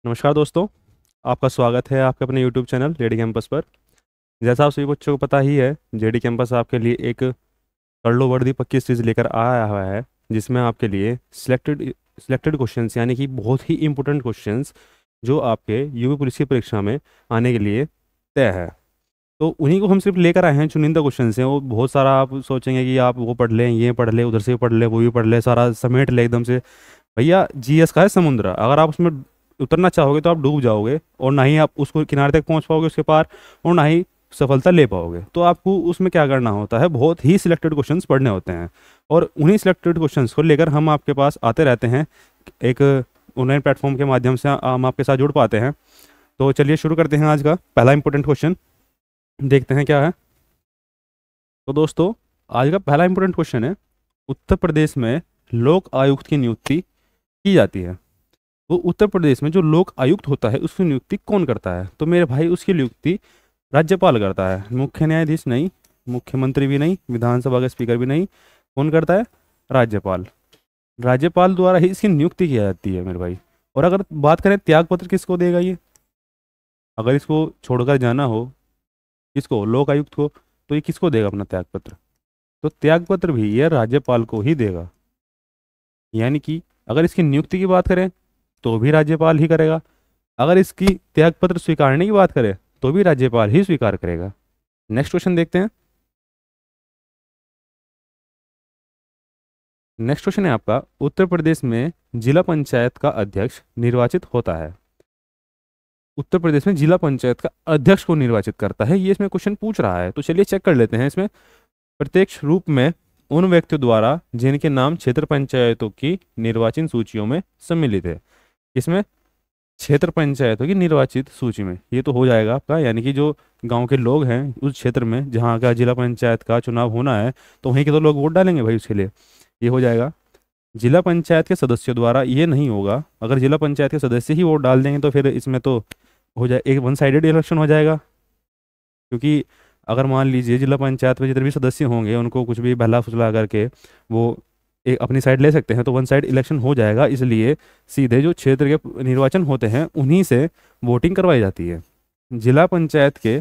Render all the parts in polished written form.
नमस्कार दोस्तों। आपका स्वागत है आपके अपने YouTube चैनल जेडी कैंपस पर। जैसा आप सभी बच्चों को पता ही है, जेडी कैंपस आपके लिए एक कर लो वर्दी पक्की सीरीज लेकर आया हुआ है, जिसमें आपके लिए सिलेक्टेड सिलेक्टेड क्वेश्चंस यानी कि बहुत ही इंपॉर्टेंट क्वेश्चंस जो आपके यूपी पुलिस की परीक्षा में आने के लिए तय है। तो उन्हीं को हम सिर्फ लेकर आए हैं, चुनिंदा क्वेश्चन हैं। वो बहुत सारा आप सोचेंगे कि आप वो पढ़ लें, ये पढ़ लें, उधर से पढ़ लें, वो भी पढ़ लें, सारा समेट लें एकदम से। भैया जीएस का है समुद्र, अगर आप उसमें उतरना चाहोगे तो आप डूब जाओगे, और ना ही आप उसको किनारे तक पहुंच पाओगे उसके पार, और ना ही सफलता ले पाओगे। तो आपको उसमें क्या करना होता है, बहुत ही सिलेक्टेड क्वेश्चंस पढ़ने होते हैं, और उन्हीं सिलेक्टेड क्वेश्चंस को लेकर हम आपके पास आते रहते हैं। एक ऑनलाइन प्लेटफॉर्म के माध्यम से हम आपके साथ जुड़ पाते हैं। तो चलिए शुरू करते हैं। आज का पहला इंपॉर्टेंट क्वेश्चन देखते हैं क्या है। तो दोस्तों, आज का पहला इंपॉर्टेंट क्वेश्चन है, उत्तर प्रदेश में लोक आयुक्त की नियुक्ति की जाती है। वो उत्तर प्रदेश में जो लोक आयुक्त होता है उसकी नियुक्ति कौन करता है? तो मेरे भाई, उसकी नियुक्ति राज्यपाल करता है। मुख्य न्यायाधीश नहीं, मुख्यमंत्री भी नहीं, विधानसभा का स्पीकर भी नहीं। कौन करता है? राज्यपाल। राज्यपाल द्वारा ही इसकी नियुक्ति की जाती है मेरे भाई। और अगर बात करें त्याग पत्र किसको देगा ये, अगर इसको छोड़कर जाना हो, किसको? लोक आयुक्त को। तो ये किसको देगा अपना त्याग पत्र? तो त्याग पत्र भी ये राज्यपाल को ही देगा। यानी कि अगर इसकी नियुक्ति की बात करें तो भी राज्यपाल ही करेगा, अगर इसकी त्यागपत्र स्वीकारने की बात करें तो भी राज्यपाल ही स्वीकार करेगा। नेक्स्ट क्वेश्चन देखते हैं। नेक्स्ट क्वेश्चन है आपका, उत्तर प्रदेश में जिला पंचायत का अध्यक्ष निर्वाचित होता है। उत्तर प्रदेश में जिला पंचायत का अध्यक्ष को निर्वाचित करता है, ये इसमें क्वेश्चन पूछ रहा है। तो चलिए चेक कर लेते हैं। इसमें प्रत्यक्ष रूप में उन व्यक्तियों द्वारा जिनके नाम क्षेत्र पंचायतों की निर्वाचन सूचियों में सम्मिलित है। इसमें क्षेत्र पंचायतों की निर्वाचित सूची में ये तो हो जाएगा आपका, यानी कि जो गांव के लोग हैं उस क्षेत्र में जहां का जिला पंचायत का चुनाव होना है, तो वहीं के तो लोग वोट डालेंगे भाई उसके लिए। ये हो जाएगा। जिला पंचायत के सदस्यों द्वारा ये नहीं होगा, अगर जिला पंचायत के सदस्य ही वोट डाल देंगे तो फिर इसमें तो हो जाए, एक वन साइडेड इलेक्शन हो जाएगा। क्योंकि अगर मान लीजिए जिला पंचायत में जितने भी सदस्य होंगे उनको कुछ भी बहला फुसला करके वो एक अपनी साइड ले सकते हैं, तो वन साइड इलेक्शन हो जाएगा। इसलिए सीधे जो क्षेत्र के निर्वाचन होते हैं उन्हीं से वोटिंग करवाई जाती है। जिला पंचायत के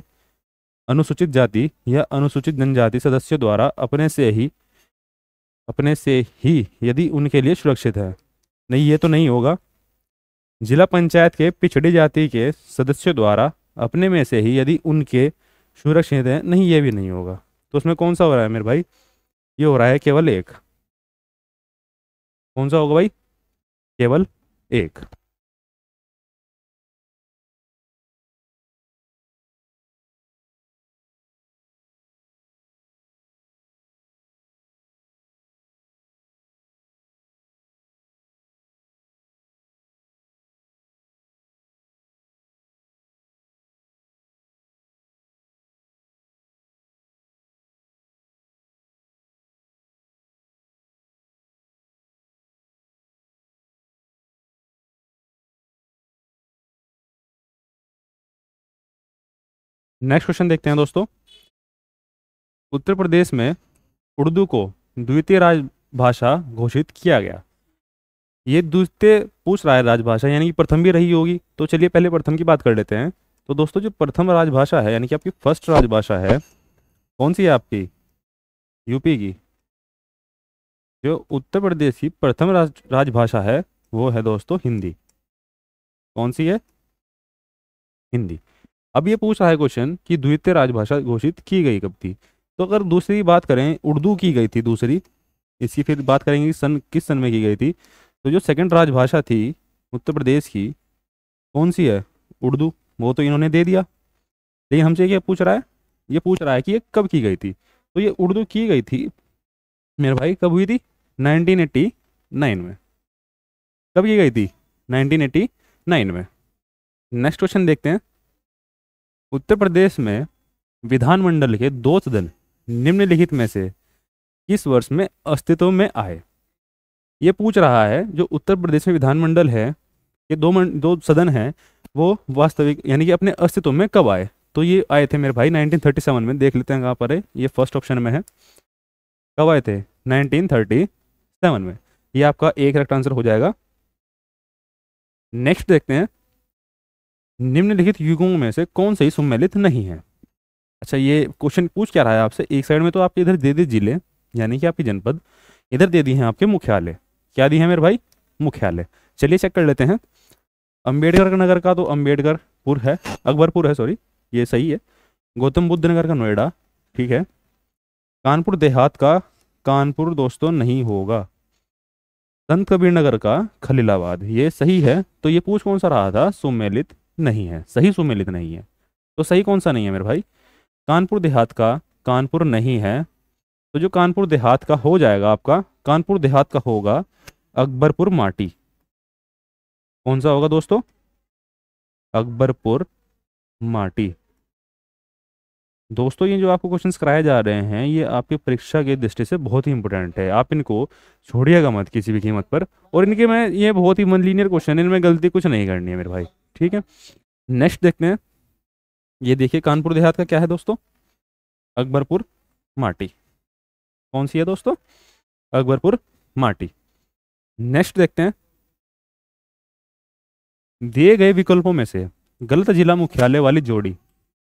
अनुसूचित जाति या अनुसूचित जनजाति सदस्यों द्वारा अपने से ही यदि उनके लिए सुरक्षित है। नहीं, ये तो नहीं होगा। जिला पंचायत के पिछड़ी जाति के सदस्यों द्वारा अपने में से ही यदि उनके सुरक्षित है, नहीं, ये भी नहीं होगा। तो उसमें कौन सा हो रहा है मेरे भाई? ये हो रहा है केवल एक। कौन सा होगा भाई? केवल एक। नेक्स्ट क्वेश्चन देखते हैं दोस्तों। उत्तर प्रदेश में उर्दू को द्वितीय राजभाषा घोषित किया गया। ये द्वितीय पूछ रहा है राजभाषा, यानी कि प्रथम भी रही होगी। तो चलिए पहले प्रथम की बात कर लेते हैं। तो दोस्तों, जो प्रथम राजभाषा है यानी कि आपकी फर्स्ट राजभाषा है, कौन सी है आपकी? यूपी की। जो उत्तर प्रदेश की प्रथम राजभाषा है वो है दोस्तों हिंदी। कौन सी है? हिंदी। अब ये पूछ रहा है क्वेश्चन कि द्वितीय राजभाषा घोषित की गई कब थी। तो अगर दूसरी बात करें, उर्दू की गई थी दूसरी। इसकी फिर बात करेंगे कि सन किस सन में की गई थी। तो जो सेकंड राजभाषा थी उत्तर प्रदेश की, कौन सी है? उर्दू। वो तो इन्होंने दे दिया। लेकिन हमसे क्या पूछ रहा है? ये पूछ रहा है कि ये कब की गई थी। तो ये उर्दू की गई थी मेरे भाई, कब हुई थी? 1989 में। कब की गई थी? 1989 में। नेक्स्ट क्वेश्चन देखते हैं। उत्तर प्रदेश में विधानमंडल के दो सदन निम्नलिखित में से किस वर्ष में अस्तित्व में आए? ये पूछ रहा है जो उत्तर प्रदेश में विधानमंडल है, ये दो सदन हैं, वो वास्तविक यानी कि अपने अस्तित्व में कब आए? तो ये आए थे मेरे भाई 1937 में। देख लेते हैं कहाँ पर है, ये फर्स्ट ऑप्शन में है। कब आए थे? 1937 में। ये आपका एक करेक्ट आंसर हो जाएगा। नेक्स्ट देखते हैं। निम्नलिखित युगों में से कौन सही सुमेलित नहीं है। अच्छा, ये क्वेश्चन पूछ क्या रहा है आपसे, एक साइड में तो आपके इधर दे दी जिले यानी कि आपकी जनपद, इधर दे दी हैं आपके मुख्यालय। क्या दी है मेरे भाई? मुख्यालय। चलिए चेक कर लेते हैं। अंबेडकर नगर का तो अंबेडकरपुर है, अकबरपुर है सॉरी, ये सही है। गौतम बुद्ध नगर का नोएडा, ठीक है। कानपुर देहात का कानपुर दोस्तों नहीं होगा। संत कबीर नगर का खलीलाबाद, ये सही है। तो ये पूछ कौन सा रहा था? सुमेलित नहीं है, सही सुमेलित नहीं है। तो सही कौन सा नहीं है मेरे भाई? कानपुर देहात का कानपुर नहीं है। तो जो कानपुर देहात का हो जाएगा आपका, कानपुर देहात का होगा अकबरपुर माटी। कौन सा होगा दोस्तों? अकबरपुर माटी। दोस्तों ये जो आपको क्वेश्चंस कराए जा रहे हैं ये आपकी परीक्षा की दृष्टि से बहुत ही इंपॉर्टेंट है, आप इनको छोड़िएगा मत किसी भी कीमत पर। और इनके में ये बहुत ही लीनियर क्वेश्चन है, इनमें गलती कुछ नहीं करनी है मेरे भाई, ठीक है। नेक्स्ट देखते हैं। ये देखिए कानपुर देहात का क्या है दोस्तों? अकबरपुर माटी। कौन सी है दोस्तों? अकबरपुर माटी। नेक्स्ट देखते हैं। दिए गए विकल्पों में से गलत जिला मुख्यालय वाली जोड़ी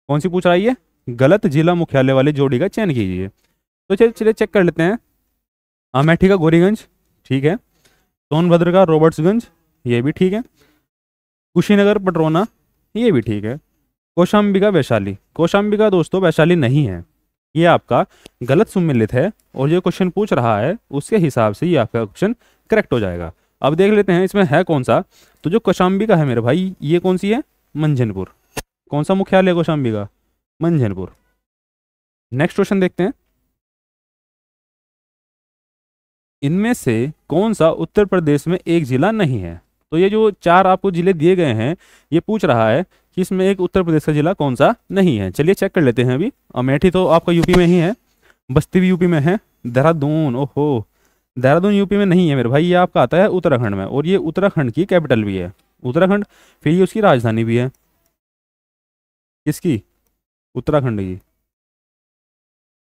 कौन सी पूछ रही है? गलत जिला मुख्यालय वाली जोड़ी का चयन कीजिए। तो चलिए चेक कर लेते हैं। अमेठी का गोरीगंज, ठीक है। सोनभद्र का रॉबर्ट्सगंज, ये भी ठीक है। कुशीनगर पटरौना, ये भी ठीक है। कौशाम्बिका वैशाली, कौशाम्बिका दोस्तों वैशाली नहीं है, ये आपका गलत सुमेलित है। और जो क्वेश्चन पूछ रहा है उसके हिसाब से ये आपका क्वेश्चन करेक्ट हो जाएगा। अब देख लेते हैं इसमें है कौन सा। तो जो कौशाम्बिका है मेरे भाई, ये कौन सी है? मंझनपुर। कौन सा मुख्यालय है कौशाम्बिका? मंझनपुर। नेक्स्ट क्वेश्चन देखते हैं। इनमें से कौन सा उत्तर प्रदेश में एक जिला नहीं है? तो ये जो चार आपको जिले दिए गए हैं, ये पूछ रहा है कि इसमें एक उत्तर प्रदेश का जिला कौन सा नहीं है। चलिए चेक कर लेते हैं अभी। अमेठी तो आपका यूपी में ही है, बस्ती भी यूपी में है, देहरादून, ओहो देहरादून यूपी में नहीं है मेरे भाई, ये आपका आता है उत्तराखंड में, और ये उत्तराखंड की कैपिटल भी है उत्तराखंड। फिर ये उसकी राजधानी भी है। किसकी? उत्तराखंड की,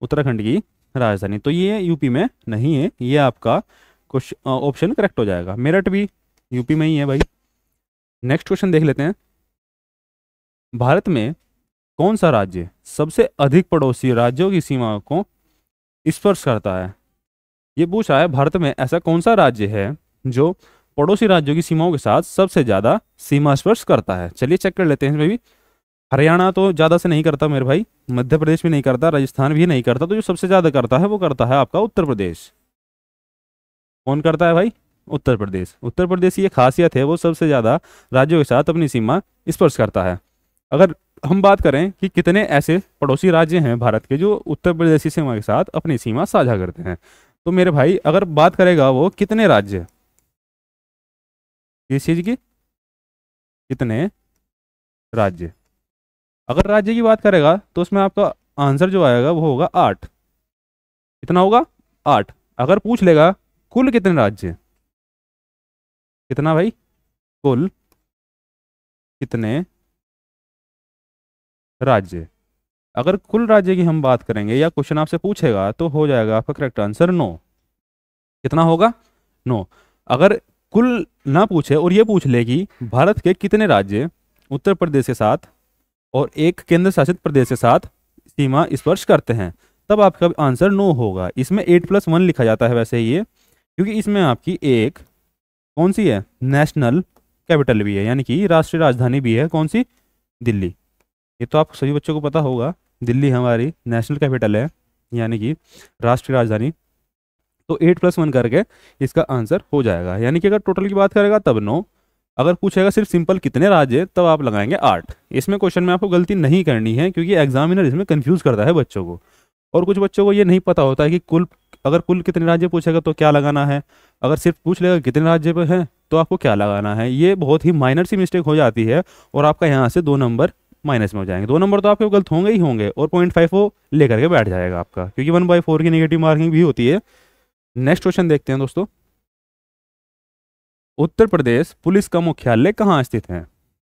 उत्तराखंड की राजधानी। तो ये यूपी में नहीं है, ये आपका क्वेश्चन ऑप्शन करेक्ट हो जाएगा। मेरठ भी यूपी में ही है भाई। नेक्स्ट क्वेश्चन देख लेते हैं। भारत में कौन सा राज्य सबसे अधिक पड़ोसी राज्यों की सीमा को स्पर्श करता है? ये पूछ रहा है भारत में ऐसा कौन सा राज्य है जो पड़ोसी राज्यों की सीमाओं के साथ सबसे ज्यादा सीमा स्पर्श करता है। चलिए चेक कर लेते हैं इसमें भी। हरियाणा तो ज़्यादा से नहीं करता मेरे भाई, मध्य प्रदेश भी नहीं करता, राजस्थान भी नहीं करता। तो जो सबसे ज़्यादा करता है वो करता है आपका उत्तर प्रदेश। कौन करता है भाई? उत्तर प्रदेश। उत्तर प्रदेश की ये खासियत है, वो सबसे ज़्यादा राज्यों के साथ अपनी सीमा स्पर्श करता है। अगर हम बात करें कि कितने ऐसे पड़ोसी राज्य हैं भारत के जो उत्तर प्रदेश की सीमा के साथ अपनी सीमा साझा करते हैं, तो मेरे भाई अगर बात करेगा वो कितने राज्य, किस चीज़ की, कितने राज्य, अगर राज्य की बात करेगा तो उसमें आपका आंसर जो आएगा वो होगा 8। कितना होगा? 8। अगर पूछ लेगा कुल कितने राज्य, कितना भाई? कुल कितने राज्य। अगर कुल राज्य की हम बात करेंगे या क्वेश्चन आपसे पूछेगा तो हो जाएगा आपका करेक्ट आंसर 9। कितना होगा? 9। अगर कुल ना पूछे और ये पूछ ले कि भारत के कितने राज्य उत्तर प्रदेश के साथ और एक केंद्र शासित प्रदेश के साथ सीमा स्पर्श करते हैं, तब आपका आंसर 9 होगा। इसमें 8+1 लिखा जाता है वैसे ये, क्योंकि इसमें आपकी एक कौन सी है? नेशनल कैपिटल भी है, यानी कि राष्ट्रीय राजधानी भी है। कौन सी? दिल्ली। ये तो आप सभी बच्चों को पता होगा, दिल्ली हमारी नेशनल कैपिटल है, यानी कि राष्ट्रीय राजधानी। तो 8+1 करके इसका आंसर हो जाएगा, यानी कि अगर टोटल की बात करेगा तब 9, अगर पूछेगा सिर्फ सिंपल कितने राज्य तब आप लगाएंगे 8। इसमें क्वेश्चन में आपको गलती नहीं करनी है, क्योंकि एग्जामिनर इसमें कंफ्यूज करता है बच्चों को, और कुछ बच्चों को ये नहीं पता होता है कि अगर कुल कितने राज्य पूछेगा तो क्या लगाना है, अगर सिर्फ पूछ लेगा कितने राज्य पे है तो आपको क्या लगाना है। ये बहुत ही माइनर सी मिस्टेक हो जाती है और आपका यहाँ से 2 नंबर माइनस में हो जाएंगे। 2 नंबर तो आपके गलत होंगे ही होंगे, और 0.5 वो लेकर के बैठ जाएगा आपका, क्योंकि 1/4 की नेगेटिव मार्किंग भी होती है। नेक्स्ट क्वेश्चन देखते हैं दोस्तों। उत्तर प्रदेश पुलिस का मुख्यालय कहाँ स्थित है?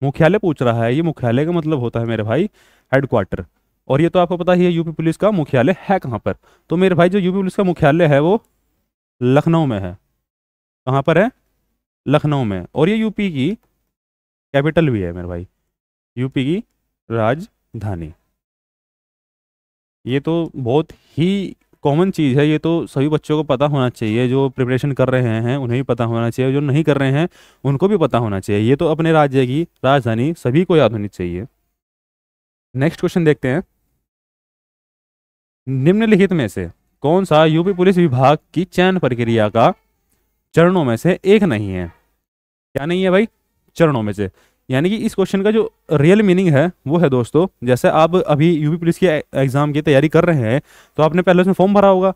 मुख्यालय पूछ रहा है, ये मुख्यालय का मतलब होता है मेरे भाई हेडक्वार्टर, और ये तो आपको पता ही है यूपी पुलिस का मुख्यालय है कहाँ पर। तो मेरे भाई जो यूपी पुलिस का मुख्यालय है वो लखनऊ में है। कहाँ पर है? लखनऊ में। और ये यूपी की कैपिटल भी है मेरे भाई। यूपी की राजधानी। ये तो बहुत ही कॉमन चीज़ है, ये तो सभी बच्चों को पता होना चाहिए, जो प्रिपरेशन कर रहे हैं उन्हें भी पता होना चाहिए, जो नहीं कर रहे हैं उनको भी पता होना चाहिए। ये तो अपने राज्य की राजधानी सभी को याद होनी चाहिए। नेक्स्ट क्वेश्चन देखते हैं। निम्नलिखित में से कौन सा यूपी पुलिस विभाग की चयन प्रक्रिया का चरणों में से एक नहीं है? क्या नहीं है भाई? चरणों में से। यानी कि इस क्वेश्चन का जो रियल मीनिंग है वो है दोस्तों, जैसे आप अभी यूपी पुलिस के एग्जाम की तैयारी कर रहे हैं तो आपने पहले उसमें फॉर्म भरा होगा।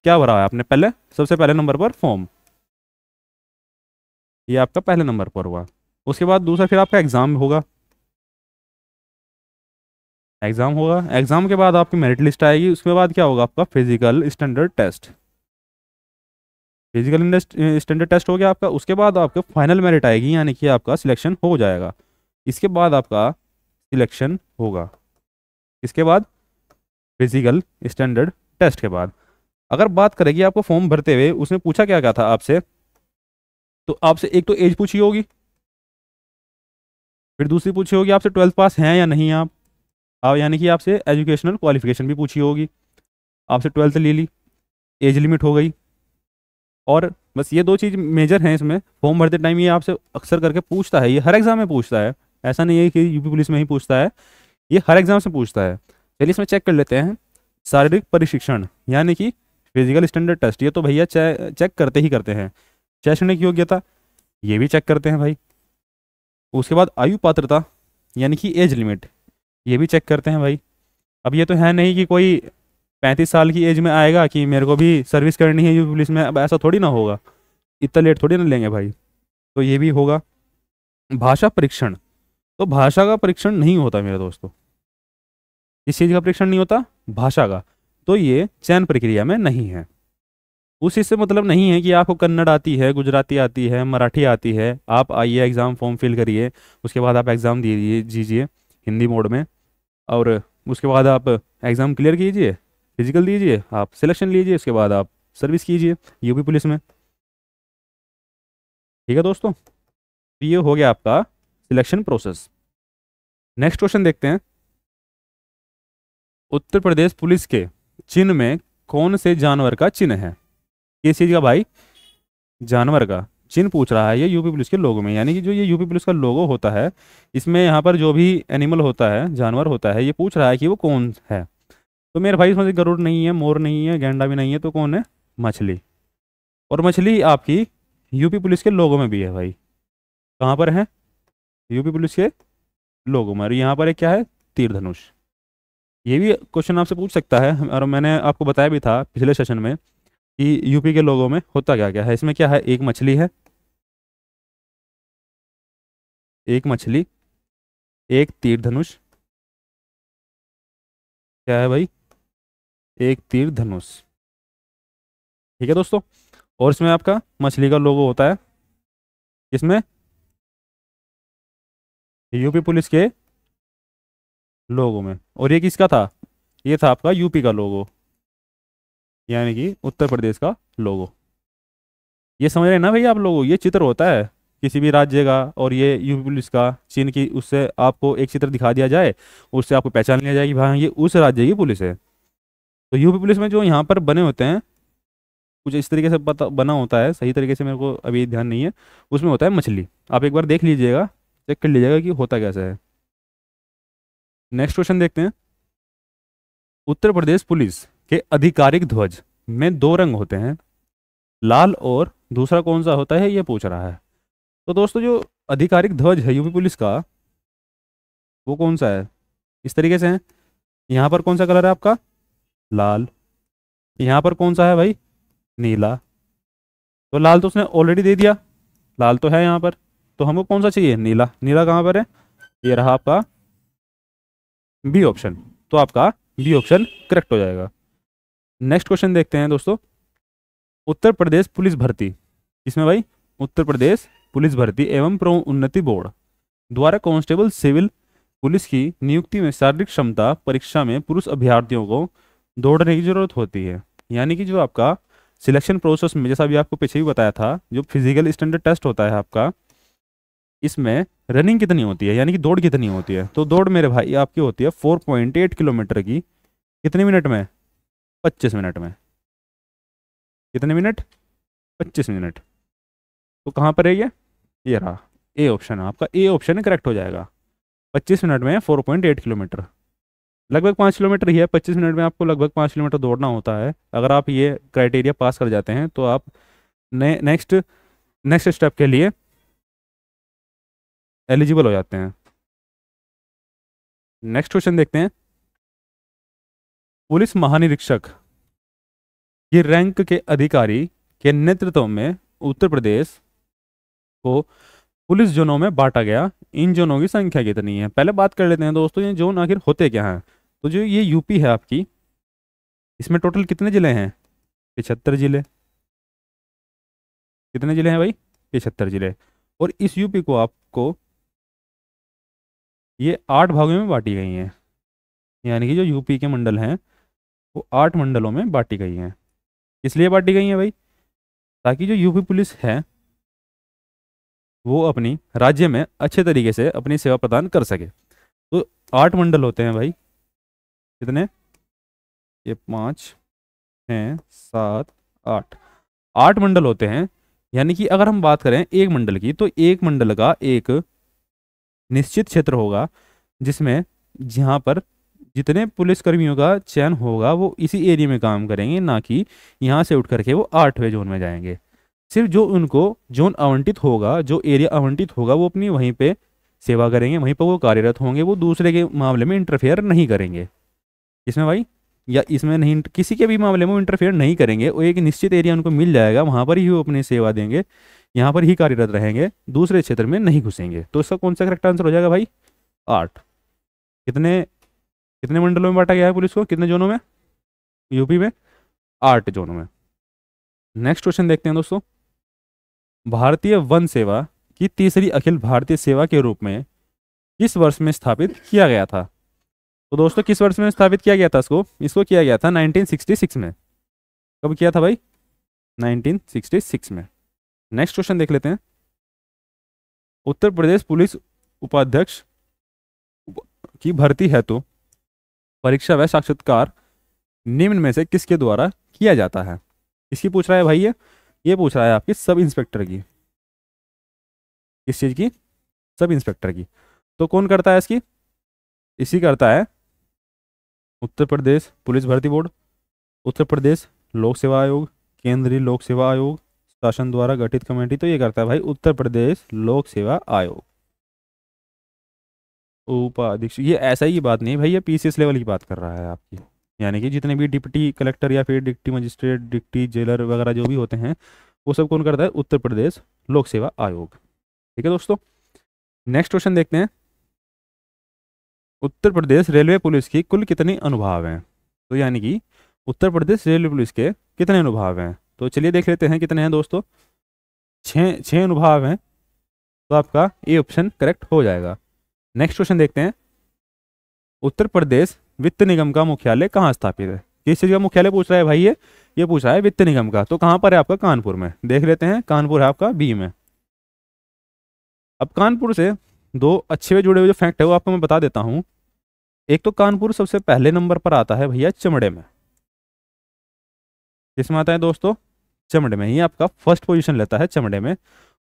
क्या भरा है आपने? पहले सबसे पहले नंबर पर फॉर्म, ये आपका पहले नंबर पर हुआ। उसके बाद दूसरा फिर आपका एग्जाम होगा, एग्जाम होगा, एग्जाम के बाद आपकी मेरिट लिस्ट आएगी। उसके बाद क्या होगा? आपका physical standard test. Physical standard test हो गया आपका। उसके बाद आपका फाइनल मेरिट आएगी, यानी कि आपका सिलेक्शन हो जाएगा। इसके बाद आपका सिलेक्शन होगा, इसके बाद फिजिकल स्टैंडर्ड टेस्ट के बाद। अगर बात करें कि आपको फॉर्म भरते हुए उसने पूछा क्या क्या था आपसे, तो आपसे एक तो एज पूछी होगी, फिर दूसरी पूछी होगी आपसे 12th पास हैं या नहीं आप यानी कि आपसे एजुकेशनल क्वालिफिकेशन भी पूछी होगी। आपसे 12th ले ली, एज लिमिट हो गई, और बस ये दो चीज़ मेजर हैं इसमें। फॉर्म भरते टाइम ये आपसे अक्सर करके पूछता है, ये हर एग्जाम में पूछता है, ऐसा नहीं है कि यूपी पुलिस में ही पूछता है, ये हर एग्जाम से पूछता है। चलिए इसमें चेक कर लेते हैं। शारीरिक प्रशिक्षण यानी कि फिजिकल स्टैंडर्ड टेस्ट, ये तो भैया चेक करते ही करते हैं। शैक्षणिक योग्यता, ये भी चेक करते हैं भाई। उसके बाद आयु पात्रता यानी कि एज लिमिट, ये भी चेक करते हैं भाई। अब ये तो है नहीं कि कोई 35 साल की एज में आएगा कि मेरे को भी सर्विस करनी है यूपी पुलिस में, अब ऐसा थोड़ी ना होगा, इतना लेट थोड़ी ना लेंगे भाई, तो ये भी होगा। भाषा परीक्षण, तो भाषा का परीक्षण नहीं होता मेरे दोस्तों। इस चीज़ का परीक्षण नहीं होता, भाषा का, तो ये चयन प्रक्रिया में नहीं है। उस चीज़ से मतलब नहीं है कि आपको कन्नड़ आती है, गुजराती आती है, मराठी आती है, आप आइए एग्ज़ाम फॉर्म फिल करिए, उसके बाद आप एग्ज़ाम दीजिए हिंदी मोड में, और उसके बाद आप एग्ज़ाम क्लियर कीजिए, फिजिकल दीजिए, आप सिलेक्शन लीजिए, उसके बाद आप सर्विस कीजिए यूपी पुलिस में। ठीक है दोस्तों, तो ये हो गया आपका सिलेक्शन प्रोसेस। नेक्स्ट क्वेश्चन देखते हैं। उत्तर प्रदेश पुलिस के चिन्ह में कौन से जानवर का चिन्ह है? किस चीज़ का भाई? जानवर का चिन्ह पूछ रहा है ये यूपी पुलिस के लोगो में, यानी कि जो ये यूपी पुलिस का लोगो होता है, इसमें यहाँ पर जो भी एनिमल होता है, जानवर होता है, ये पूछ रहा है कि वो कौन है। तो मेरे भाई इसमें से गरुड़ नहीं है, मोर नहीं है, गैंडा भी नहीं है, तो कौन है? मछली। और मछली आपकी यूपी पुलिस के लोगों में भी है भाई। कहाँ पर है? यूपी पुलिस के लोगों में। और यहाँ पर एक क्या है? तीर धनुष। ये भी क्वेश्चन आपसे पूछ सकता है, और मैंने आपको बताया भी था पिछले सेशन में कि यूपी के लोगों में होता क्या क्या है। इसमें क्या है? एक मछली है, एक मछली, एक तीर धनुष, क्या है भाई? एक तीर धनुष। ठीक है दोस्तों, और इसमें आपका मछली का लोगो होता है, इसमें यूपी पुलिस के लोगो में। और ये किसका था? ये था आपका यूपी का लोगो, यानी कि उत्तर प्रदेश का लोगो। ये समझ रहे हैं ना भैया आप लोगों? ये चित्र होता है किसी भी राज्य का, और ये यूपी पुलिस का चिन्ह की, उससे आपको एक चित्र दिखा दिया जाए, उससे आपको पहचान लिया जाए कि भाई ये उस राज्य की पुलिस है। तो यूपी पुलिस में जो यहाँ पर बने होते हैं, कुछ इस तरीके से पता बना होता है, सही तरीके से मेरे को अभी ध्यान नहीं है, उसमें होता है मछली। आप एक बार देख लीजिएगा, चेक कर लीजिएगा कि होता कैसा है। नेक्स्ट क्वेश्चन देखते हैं। उत्तर प्रदेश पुलिस के आधिकारिक ध्वज में दो रंग होते हैं, लाल और दूसरा कौन सा होता है, ये पूछ रहा है। तो दोस्तों जो आधिकारिक ध्वज है यूपी पुलिस का, वो कौन सा है? इस तरीके से है। यहाँ पर कौन सा कलर है आपका? लाल। यहाँ पर कौन सा है भाई? नीला। तो लाल तो उसने ऑलरेडी दे दिया, लाल तो है यहाँ पर, तो हमको कौन सा चाहिए? नीला। नीला कहाँ पर है? ये रहा आपका बी ऑप्शन। तो आपका बी ऑप्शन करेक्ट हो जाएगा। नेक्स्ट क्वेश्चन देखते हैं दोस्तों। उत्तर प्रदेश पुलिस भर्ती, इसमें भाई उत्तर प्रदेश पुलिस भर्ती एवं प्रोन्नति बोर्ड द्वारा कांस्टेबल सिविल पुलिस की नियुक्ति में शारीरिक क्षमता परीक्षा में पुरुष अभ्यर्थियों को दौड़ने की जरूरत होती है। यानी कि जो आपका सिलेक्शन प्रोसेस में, जैसा अभी आपको पीछे भी बताया था, जो फिजिकल स्टैंडर्ड टेस्ट होता है आपका, इसमें रनिंग कितनी होती है, यानी कि दौड़ कितनी होती है, तो दौड़ मेरे भाई आपकी होती है 4.8 किलोमीटर की, कितने मिनट में, 25 मिनट में। कितने मिनट, 25 मिनट। तो कहाँ पर है ये रहा, ए ऑप्शन है आपका, ए ऑप्शन करेक्ट हो जाएगा। 25 मिनट में 4.8 किलोमीटर, लगभग 5 किलोमीटर ही है। 25 मिनट में आपको लगभग 5 किलोमीटर दौड़ना होता है। अगर आप ये क्राइटेरिया पास कर जाते हैं तो आप नेक्स्ट नेक्स्ट स्टेप के लिए एलिजिबल हो जाते हैं। नेक्स्ट क्वेश्चन देखते हैं। पुलिस महानिरीक्षक की रैंक के अधिकारी के नेतृत्व में उत्तर प्रदेश को पुलिस जोनों में बांटा गया। इन जोनों की संख्या कितनी है? पहले बात कर लेते हैं दोस्तों, ये जोन आखिर होते क्या हैं। तो जो ये यूपी है आपकी, इसमें टोटल कितने जिले हैं? 75 जिले। कितने जिले हैं भाई? 75 जिले। और इस यूपी को आपको ये 8 भागों में बांटी गई हैं, यानी कि जो यूपी के मंडल हैं वो 8 मंडलों में बांटी गई हैं। इसलिए बांटी गई हैं भाई, ताकि जो यूपी पुलिस है वो अपनी राज्य में अच्छे तरीके से अपनी सेवा प्रदान कर सके। तो 8 मंडल होते हैं भाई। कितने? ये 5, 6, 7, 8, 8 मंडल होते हैं। यानी कि अगर हम बात करें एक मंडल की, तो एक मंडल का एक निश्चित क्षेत्र होगा जिसमें जहाँ पर जितने पुलिसकर्मियों का चयन होगा वो इसी एरिया में काम करेंगे, ना कि यहाँ से उठ करके वो 8वें जोन में जाएंगे। सिर्फ जो उनको जोन आवंटित होगा, जो एरिया आवंटित होगा, वो अपनी वहीं पे सेवा करेंगे, वहीं पर वो कार्यरत होंगे। वो दूसरे के मामले में इंटरफेयर नहीं करेंगे इसमें भाई, या इसमें नहीं, किसी के भी मामले में वो इंटरफेयर नहीं करेंगे। वो एक निश्चित एरिया उनको मिल जाएगा, वहाँ पर ही वो अपनी सेवा देंगे, यहाँ पर ही कार्यरत रहेंगे, दूसरे क्षेत्र में नहीं घुसेंगे। तो इसका कौन सा करेक्ट आंसर हो जाएगा भाई? 8। कितने कितने मंडलों में बांटा गया है पुलिस को, कितने जोनों में यूपी में? 8 जोनों में। नेक्स्ट क्वेश्चन देखते हैं दोस्तों। भारतीय वन सेवा की तीसरी अखिल भारतीय सेवा के रूप में किस वर्ष में स्थापित किया गया था? तो दोस्तों किस वर्ष में स्थापित किया गया था इसको किया गया था 1966 में। कब किया था भाई? 1966 में। नेक्स्ट क्वेश्चन देख लेते हैं। उत्तर प्रदेश पुलिस उपाध्यक्ष की भर्ती हेतु परीक्षा व साक्षात्कार निम्न में से किसके द्वारा किया जाता है? किसकी पूछ रहा है भाई? ये पूछ रहा है आपकी सब इंस्पेक्टर की। किस चीज की? सब इंस्पेक्टर की। तो कौन करता है इसकी? इसी करता है उत्तर प्रदेश पुलिस भर्ती बोर्ड, उत्तर प्रदेश लोक सेवा आयोग, केंद्रीय लोक सेवा आयोग, शासन द्वारा गठित कमेटी। तो ये करता है भाई उत्तर प्रदेश लोक सेवा आयोग। उपाध्यक्ष, ये ऐसा ही बात नहीं भाई, ये पीसीएस लेवल की बात कर रहा है आपकी। यानी कि जितने भी डिप्टी कलेक्टर या फिर डिप्टी मजिस्ट्रेट, डिप्टी जेलर वगैरह जो भी होते हैं, वो सब कौन करता है? उत्तर प्रदेश लोक सेवा आयोग। ठीक है दोस्तों, नेक्स्ट क्वेश्चन देखते हैं। उत्तर प्रदेश रेलवे पुलिस की कुल कितनी अनुभाग हैं? तो यानी कि उत्तर प्रदेश रेलवे पुलिस के कितने अनुभाग हैं? तो चलिए देख लेते हैं कितने हैं दोस्तों। 6 अनुभाग हैं। तो आपका ए ऑप्शन करेक्ट हो जाएगा। नेक्स्ट क्वेश्चन देखते हैं। उत्तर प्रदेश वित्त निगम का मुख्यालय कहाँ स्थापित है? किस चीज का मुख्यालय पूछ रहा है भाई? ये पूछ रहा है वित्त निगम का। तो कहाँ पर है आपका? कानपुर में। देख लेते हैं, कानपुर है आपका बी में। अब कानपुर से 2 अच्छे जुड़े हुए जो फैक्ट है वो आपको मैं बता देता हूं। एक तो कानपुर सबसे पहले नंबर पर आता है भैया चमड़े में। किसमें आता है दोस्तों? चमड़े में ही आपका फर्स्ट पोजीशन लेता है, चमड़े में।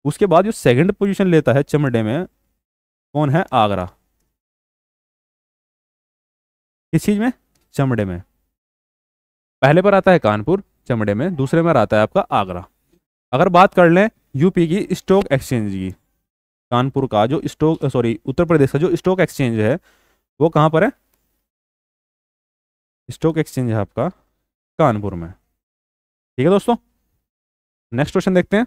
उसके बाद जो सेकंड पोजीशन लेता है चमड़े में, कौन है? आगरा। किस चीज में? चमड़े में। पहले पर आता है कानपुर चमड़े में, दूसरे में आता है आपका आगरा। अगर बात कर लें यूपी की स्टॉक एक्सचेंज की, कानपुर का जो स्टॉक, सॉरी उत्तर प्रदेश का जो स्टॉक एक्सचेंज है वो कहाँ पर है? स्टॉक एक्सचेंज है आपका कानपुर में। ठीक है दोस्तों, नेक्स्ट क्वेश्चन देखते हैं।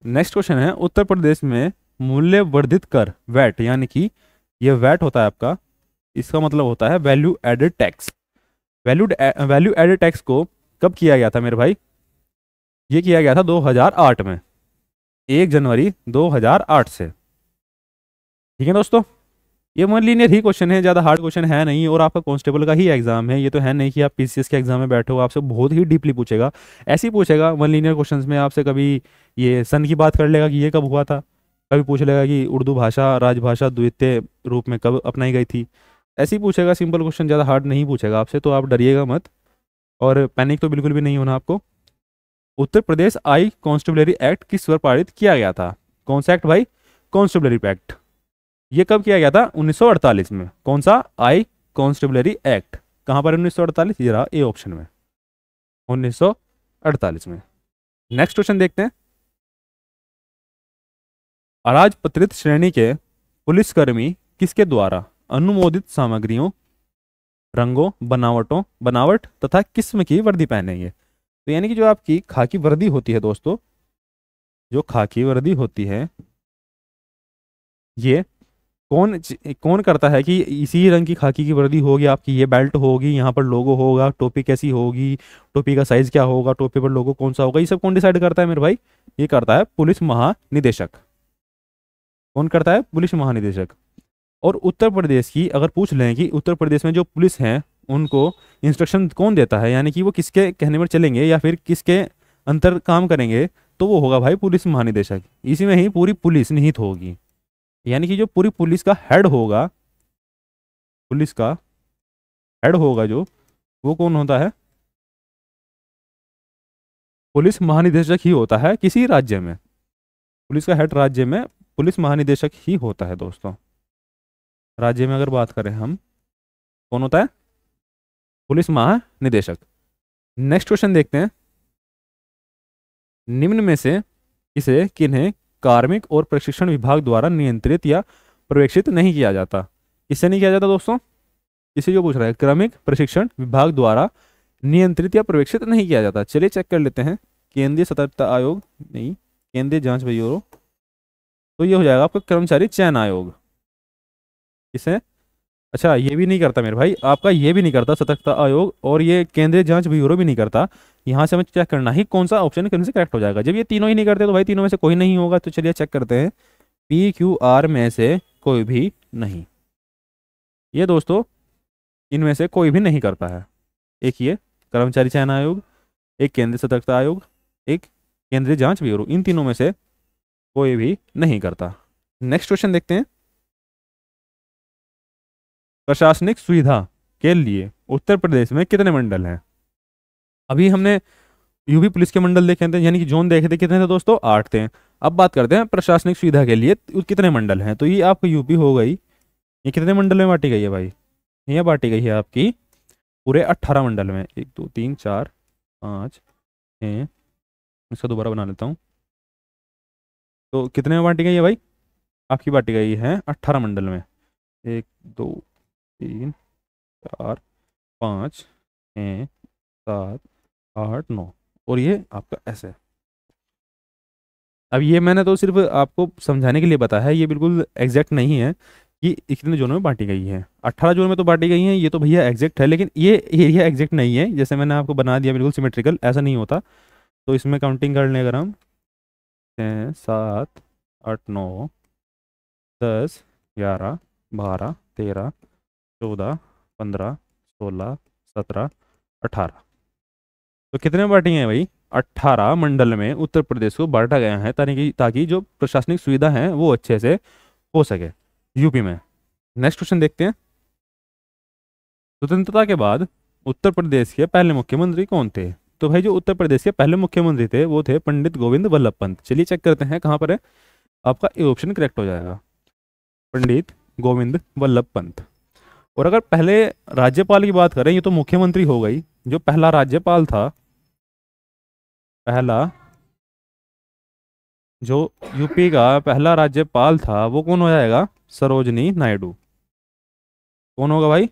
नेक्स्ट क्वेश्चन है, उत्तर प्रदेश में मूल्य वर्धित कर वैट, यानी कि ये वैट होता है आपका, इसका मतलब होता है value added tax. Value added tax को कब किया गया था मेरे भाई? ये किया गया था 2008 में, 1 जनवरी 2008 से। ठीक है दोस्तों, ये वन लीनियर ही क्वेश्चन है, ज़्यादा हार्ड क्वेश्चन है नहीं, और आपका कांस्टेबल का ही एग्जाम है, ये तो है नहीं कि आप पीसीएस के एग्जाम में बैठे हो, आपसे बहुत ही डीपली पूछेगा। ऐसे ही पूछेगा वन लीनियर क्वेश्चंस में आपसे, कभी ये सन की बात कर लेगा कि ये कब हुआ था, कभी पूछ लेगा कि उर्दू भाषा राजभाषा द्वितीय रूप में कब अपनाई गई थी। ऐसे ही पूछेगा सिंपल क्वेश्चन, ज़्यादा हार्ड नहीं पूछेगा आपसे, तो आप डरिएगा मत और पैनिक तो बिल्कुल भी नहीं होना आपको। उत्तर प्रदेश आई कॉन्स्टेबलरी एक्ट किस वर्ष पारित किया गया था? कौन सा एक्ट भाई? Constabulary act. ये कब किया गया था? 1948 में। कौन सा? आई कॉन्स्टेबलरी एक्ट। कहां पर? 1948, ये रहा ए ऑप्शन में, 1948 में। नेक्स्ट क्वेश्चन देखते हैं। अराजपत्रित श्रेणी के पुलिसकर्मी किसके द्वारा अनुमोदित सामग्रियों, रंगों, बनावट तथा किस्म की वर्दी पहनेंगे? तो यानी कि जो आपकी खाकी वर्दी होती है दोस्तों, जो खाकी वर्दी होती है, ये कौन करता है कि इसी रंग की खाकी की वर्दी होगी आपकी, ये बेल्ट होगी, यहाँ पर लोगो होगा, टोपी कैसी होगी, टोपी का साइज क्या होगा, टोपी पर लोगो कौन सा होगा, ये सब कौन डिसाइड करता है मेरे भाई? ये करता है पुलिस महानिदेशक। कौन करता है? पुलिस महानिदेशक। और उत्तर प्रदेश की अगर पूछ लें कि उत्तर प्रदेश में जो पुलिस हैं उनको इंस्ट्रक्शन कौन देता है, यानी कि वो किसके कहने पर चलेंगे या फिर किसके अंतर काम करेंगे, तो वो होगा भाई पुलिस महानिदेशक। इसी में ही पूरी पुलिस निहित होगी, यानी कि जो पूरी पुलिस का हेड होगा, पुलिस का हेड होगा जो, वो कौन होता है? पुलिस महानिदेशक ही होता है किसी राज्य में। पुलिस का हेड राज्य में पुलिस महानिदेशक ही होता है दोस्तों। राज्य में अगर बात करें हम, कौन होता है? पुलिस महानिदेशक। नेक्स्ट क्वेश्चन देखते हैं। निम्न में से किसे किन्हें कार्मिक और प्रशिक्षण विभाग द्वारा नियंत्रित या पर्यवेक्षित नहीं किया जाता? किससे नहीं किया जाता दोस्तों? किसी जो पूछ रहा है, कार्मिक प्रशिक्षण विभाग द्वारा नियंत्रित या पर्यवेक्षित नहीं किया जाता। चलिए चेक कर लेते हैं। केंद्रीय सतर्कता आयोग नहीं, केंद्रीय जांच ब्यूरो, तो ये हो जाएगा आपका कर्मचारी चयन आयोग। किसे? अच्छा, ये भी नहीं करता मेरे भाई, आपका ये भी नहीं करता सतर्कता आयोग, और ये केंद्रीय जांच ब्यूरो भी नहीं करता। यहाँ से हमें चेक करना ही कौन सा ऑप्शन कौन से करेक्ट हो जाएगा। जब ये तीनों ही नहीं करते तो भाई तीनों में से कोई नहीं होगा। तो चलिए चेक करते हैं, पी क्यू आर में से कोई भी नहीं। ये दोस्तों इनमें से कोई भी नहीं करता है। एक ये कर्मचारी चयन आयोग, एक केंद्रीय सतर्कता आयोग, एक केंद्रीय जांच ब्यूरो, इन तीनों में से कोई भी नहीं करता। नेक्स्ट क्वेश्चन देखते हैं। प्रशासनिक सुविधा के लिए उत्तर प्रदेश में कितने मंडल हैं? अभी हमने यूपी पुलिस के मंडल देखे थे, यानी कि जोन देखे थे, कितने थे दोस्तों? 8 थे। अब बात करते हैं प्रशासनिक सुविधा के लिए कितने मंडल हैं। तो ये आपको यूपी हो गई, ये कितने मंडल में बांटी गई है भाई? ये बांटी गई है आपकी पूरे 18 मंडल में। 1 2 3 4 5 6, इसका दोबारा बना लेता हूँ। तो कितने में बांटी गई है भाई? आपकी बांटी गई है 18 मंडल में। 1 2 3 4 5 6 7 8 9, और ये आपका ऐसे। अब ये मैंने तो सिर्फ आपको समझाने के लिए बताया है, ये बिल्कुल एग्जैक्ट नहीं है कि कितने जोनों में बांटी गई है। 18 जोन में तो बांटी गई हैं, ये तो भैया एग्जैक्ट है, लेकिन ये एरिया एग्जैक्ट नहीं है। जैसे मैंने आपको बना दिया बिल्कुल सिमेट्रिकल, ऐसा नहीं होता। तो इसमें काउंटिंग कर लें अगर हम, 6 7 8 9 10 11 12 13 14 15 16 17 18, तो कितने बांटी हैं भाई? 18 मंडल में उत्तर प्रदेश को बांटा गया है, ताकि जो प्रशासनिक सुविधा है वो अच्छे से हो सके यूपी में। नेक्स्ट क्वेश्चन देखते हैं। स्वतंत्रता के बाद उत्तर प्रदेश के पहले मुख्यमंत्री कौन थे? तो भाई जो उत्तर प्रदेश के पहले मुख्यमंत्री थे वो थे पंडित गोविंद वल्लभ पंत। चलिए चेक करते हैं कहाँ पर है, आपका ए ऑप्शन करेक्ट हो जाएगा, पंडित गोविंद वल्लभ पंत। और अगर पहले राज्यपाल की बात करें, ये तो मुख्यमंत्री हो गई, जो पहला राज्यपाल था, पहला जो यूपी का पहला राज्यपाल था वो कौन हो जाएगा? सरोजिनी नायडू। कौन होगा भाई?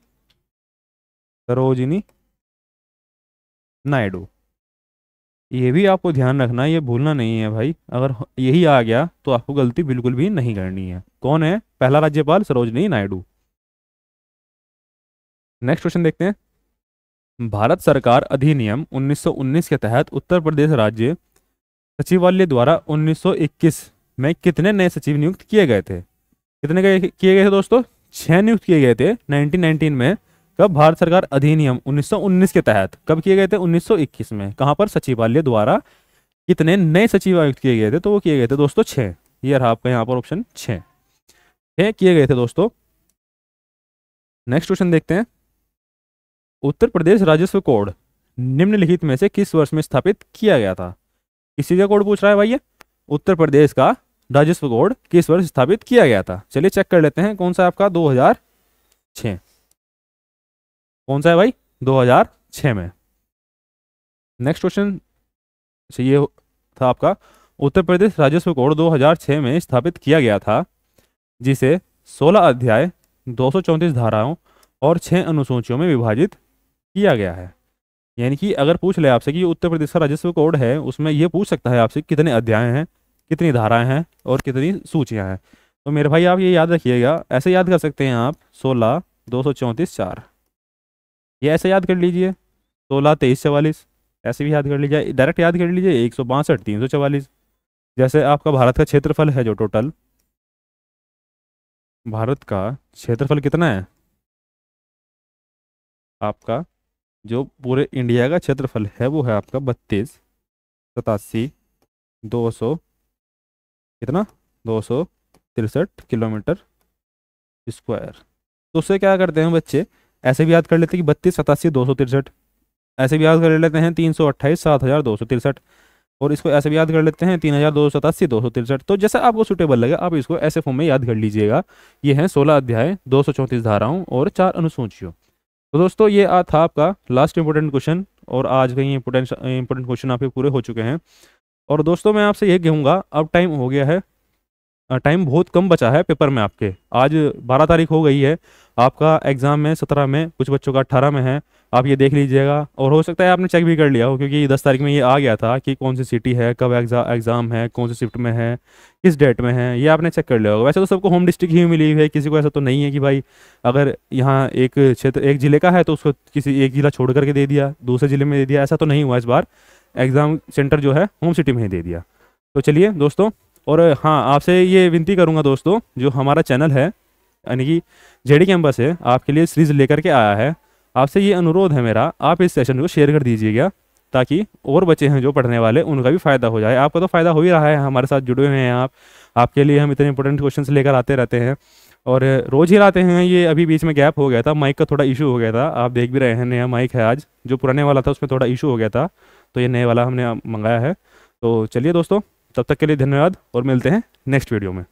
सरोजिनी नायडू। ये भी आपको ध्यान रखना है, ये भूलना नहीं है भाई। अगर यही आ गया तो आपको गलती बिल्कुल भी नहीं करनी है। कौन है पहला राज्यपाल? सरोजिनी नायडू। नेक्स्ट क्वेश्चन देखते हैं। भारत सरकार अधिनियम 1919 के तहत उत्तर प्रदेश राज्य सचिवालय द्वारा 1921 में कितने नए सचिव नियुक्त किए गए थे? कितने किए गए थे दोस्तों? 6 नियुक्त किए गए थे 1919 में। कब? भारत सरकार अधिनियम 1919 के तहत। कब किए गए थे? 1921 में। कहाँ पर? सचिवालय द्वारा। कितने नए सचिव आयुक्त किए गए थे? तो वो किए गए थे दोस्तों 6। ये रहा आपका यहाँ पर ऑप्शन 6 किए गए थे दोस्तों। नेक्स्ट क्वेश्चन देखते हैं। उत्तर प्रदेश राजस्व कोड निम्नलिखित में से किस वर्ष में स्थापित किया गया था? किसी का कोड पूछ रहा है भाई ये। उत्तर प्रदेश का राजस्व कोड किस वर्ष स्थापित किया गया था? चलिए चेक कर लेते हैं। कौन सा है आपका? 2006। कौन सा है भाई? 2006 में। नेक्स्ट क्वेश्चन ये था आपका। उत्तर प्रदेश राजस्व कोड 2006 में स्थापित किया गया था, जिसे 16 अध्याय, 234 धाराओं और 6 अनुसूचियों में विभाजित किया गया है। यानी कि अगर पूछ ले आपसे कि उत्तर प्रदेश का राजस्व कोड है, उसमें ये पूछ सकता है आपसे कितने अध्याय हैं, कितनी धाराएं हैं और कितनी सूचियां हैं। तो मेरे भाई आप ये याद रखिएगा। ऐसे याद कर सकते हैं आप 16, 234, 4। ये ऐसे याद कर लीजिए। 16, 23, 44 ऐसे भी याद कर लीजिए। डायरेक्ट याद कर लीजिए 162, 344। जैसे आपका भारत का क्षेत्रफल है, जो टोटल भारत का क्षेत्रफल कितना है? आपका जो पूरे इंडिया का क्षेत्रफल है वो है आपका 32, 87, 200 कितना 263 किलोमीटर स्क्वायर। तो उससे क्या करते हैं बच्चे? ऐसे भी याद कर लेते हैं कि 32, 87, 263। ऐसे भी याद कर लेते हैं 328, 7263। और इसको ऐसे भी याद कर लेते हैं 3287, 263। तो जैसा आपको सुटेबल लगे आप इसको ऐसे फॉर्म में याद कर लीजिएगा। ये हैं 16 अध्याय, 234 धाराओं और 4 अनुसूचियों। तो दोस्तों ये था आपका लास्ट इंपॉर्टेंट क्वेश्चन। और आज का ये इंपॉर्टेंट क्वेश्चन आपके पूरे हो चुके हैं। और दोस्तों मैं आपसे ये कहूँगा, अब टाइम हो गया है, टाइम बहुत कम बचा है पेपर में आपके। आज 12 तारीख हो गई है, आपका एग्ज़ाम में 17 में, कुछ बच्चों का 18 में है। आप ये देख लीजिएगा। और हो सकता है आपने चेक भी कर लिया हो, क्योंकि 10 तारीख में ये आ गया था कि कौन सी सिटी है, कब एग्ज़ाम है, कौन सी शिफ्ट में है, किस डेट में है, ये आपने चेक कर लिया होगा। वैसे तो सबको होम डिस्ट्रिक्ट ही मिली हुई है, किसी को ऐसा तो नहीं है कि भाई अगर यहाँ एक क्षेत्र एक ज़िले का है तो उसको किसी एक ज़िला छोड़ करके दे दिया, दूसरे ज़िले में दे दिया। ऐसा तो नहीं हुआ इस बार। एग्ज़ाम सेंटर जो है होम सिटी में ही दे दिया। तो चलिए दोस्तों, और हाँ आपसे ये विनती करूँगा दोस्तों, जो हमारा चैनल है यानी कि जेडी कैंपस है, आपके लिए सीरीज़ लेकर के आया है। आपसे ये अनुरोध है मेरा, आप इस सेशन को शेयर कर दीजिएगा, ताकि और बच्चे हैं जो पढ़ने वाले, उनका भी फ़ायदा हो जाए। आपका तो फ़ायदा हो ही रहा है, हमारे साथ जुड़े हुए हैं आप। आपके लिए हम इतने इंपॉर्टेंट क्वेश्चन लेकर आते रहते हैं और रोज़ ही लाते हैं। ये अभी बीच में गैप हो गया था, माइक का थोड़ा इशू हो गया था। आप देख भी रहे हैं, नया माइक है आज। जो पुराने वाला था उसमें थोड़ा इशू हो गया था, तो ये नए वाला हमने मंगाया है। तो चलिए दोस्तों, तब तक के लिए धन्यवाद और मिलते हैं नेक्स्ट वीडियो में।